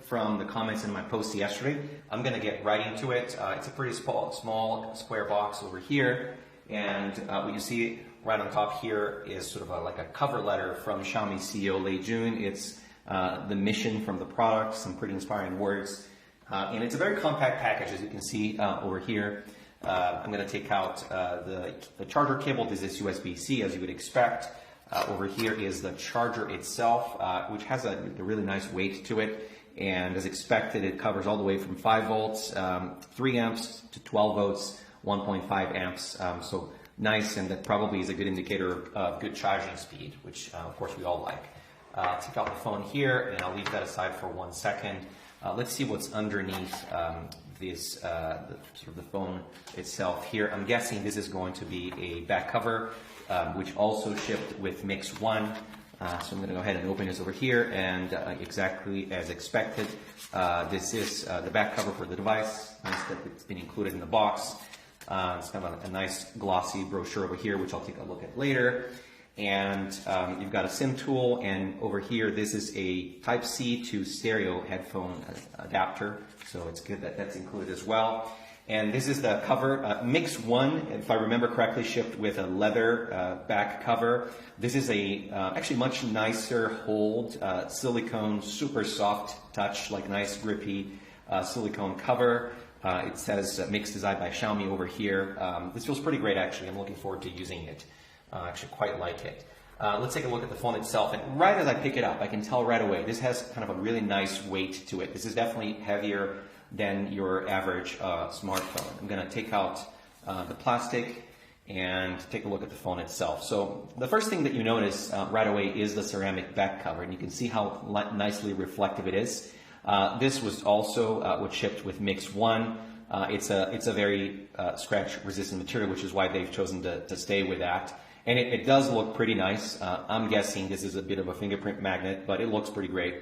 from the comments in my post yesterday. I'm going to get right into it. It's a pretty small square box over here, and what you see right on top here is sort of like a cover letter from Xiaomi CEO Lei Jun. It's the mission from the product, some pretty inspiring words, and it's a very compact package, as you can see over here. I'm going to take out the charger cable. This is USB-C, as you would expect. Over here is the charger itself, which has a really nice weight to it. And as expected, it covers all the way from 5 volts, 3 amps to 12 volts, 1.5 amps. So nice, and that probably is a good indicator of good charging speed, which of course we all like. I'll take out the phone here, and I'll leave that aside for 1 second. Let's see what's underneath this sort of the phone itself here. I'm guessing this is going to be a back cover, which also shipped with Mix 1. So I'm going to go ahead and open this over here, and exactly as expected, this is the back cover for the device. Nice that it's been included in the box. It's kind of a nice glossy brochure over here, which I'll take a look at later. And you've got a SIM tool, and over here this is a Type-C to stereo headphone adapter, so it's good that that's included as well. And this is the cover. Mix 1, if I remember correctly, shipped with a leather back cover. This is a actually much nicer hold, silicone, super soft touch, like nice grippy silicone cover. It says Mix designed by Xiaomi over here. This feels pretty great, actually. I'm looking forward to using it. I actually quite like it. Let's take a look at the phone itself. And right as I pick it up, I can tell right away, this has kind of a really nice weight to it. This is definitely heavier than your average smartphone. I'm going to take out the plastic and take a look at the phone itself. So the first thing that you notice right away is the ceramic back cover, and you can see how nicely reflective it is. This was also what shipped with Mix 1. It's a very scratch-resistant material, which is why they've chosen to stay with that. And it does look pretty nice. I'm guessing this is a bit of a fingerprint magnet, but it looks pretty great.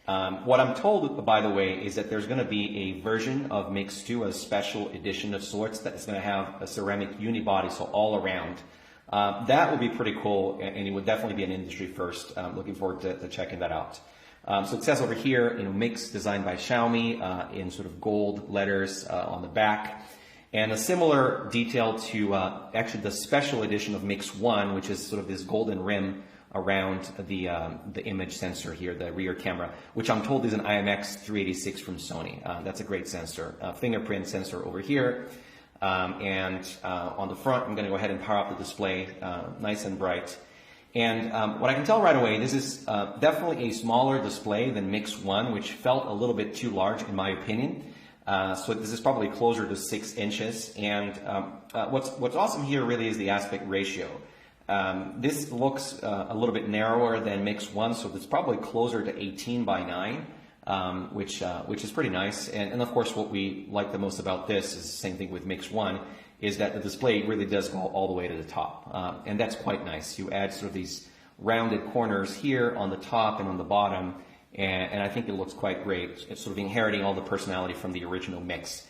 What I'm told, by the way, is that there's going to be a version of Mix 2, a special edition of sorts, that's going to have a ceramic unibody, so all around. That would be pretty cool, and it would definitely be an industry first. Looking forward to checking that out. So it says over here, Mix designed by Xiaomi in sort of gold letters on the back. And a similar detail to actually the special edition of Mix 1, which is sort of this golden rim around the image sensor here, the rear camera, which I'm told is an IMX386 from Sony. That's a great sensor. Fingerprint sensor over here. And on the front, I'm going to go ahead and power up the display, nice and bright. And what I can tell right away, this is definitely a smaller display than Mix 1, which felt a little bit too large in my opinion. So this is probably closer to 6 inches. And what's awesome here really is the aspect ratio. This looks a little bit narrower than Mix 1, so it's probably closer to 18 by 9, which is pretty nice. And of course, what we like the most about this is the same thing with Mix 1, is that the display really does go all the way to the top. And that's quite nice. You add sort of these rounded corners here on the top and on the bottom, and I think it looks quite great. It's sort of inheriting all the personality from the original Mix.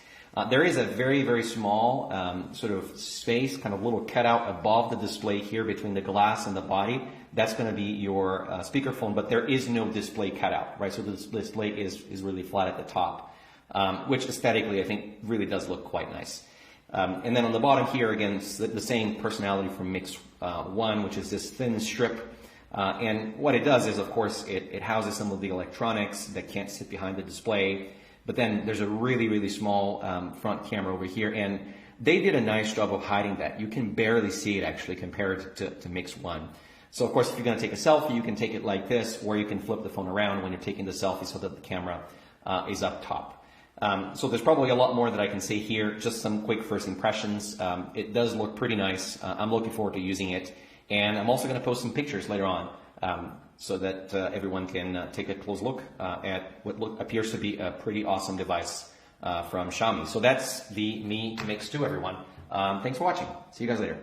There is a very, very small sort of space, kind of little cutout above the display here between the glass and the body. That's going to be your speakerphone, but there is no display cutout, right? So the display is really flat at the top, which aesthetically I think really does look quite nice. And then on the bottom here, again, it's the same personality from Mix 1, which is this thin strip. And what it does is, of course, it houses some of the electronics that can't sit behind the display. But then there's a really, really small front camera over here, and they did a nice job of hiding that. You can barely see it actually compared to Mix 1. So of course, if you're going to take a selfie, you can take it like this, or you can flip the phone around when you're taking the selfie so that the camera is up top. So there's probably a lot more that I can say here, just some quick first impressions. It does look pretty nice. I'm looking forward to using it. And I'm also going to post some pictures later on so that everyone can take a close look at what appears to be a pretty awesome device from Xiaomi. So that's the Mi Mix 2, everyone. Thanks for watching. See you guys later.